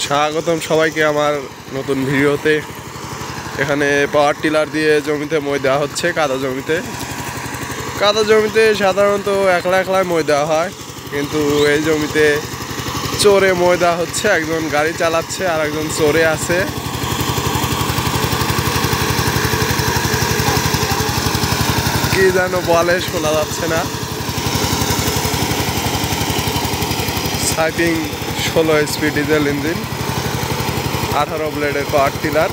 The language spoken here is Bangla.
স্বাগতম সবাইকে আমার নতুন ভিডিওতে। এখানে পাওয়ার টিলার দিয়ে জমিতে মই দেওয়া হচ্ছে। কাদা জমিতে সাধারণত একলা একলাই মই দেওয়া হয়, কিন্তু এই জমিতে চোরে মই দেওয়া হচ্ছে। একজন গাড়ি চালাচ্ছে আর একজন চোরে আছে। কি যেন বলে, শোনা যাচ্ছে না। সাইপিং 16 HP ডিজেল ইঞ্জিন, 18 ব্লেডের পাওয়ার টিলার।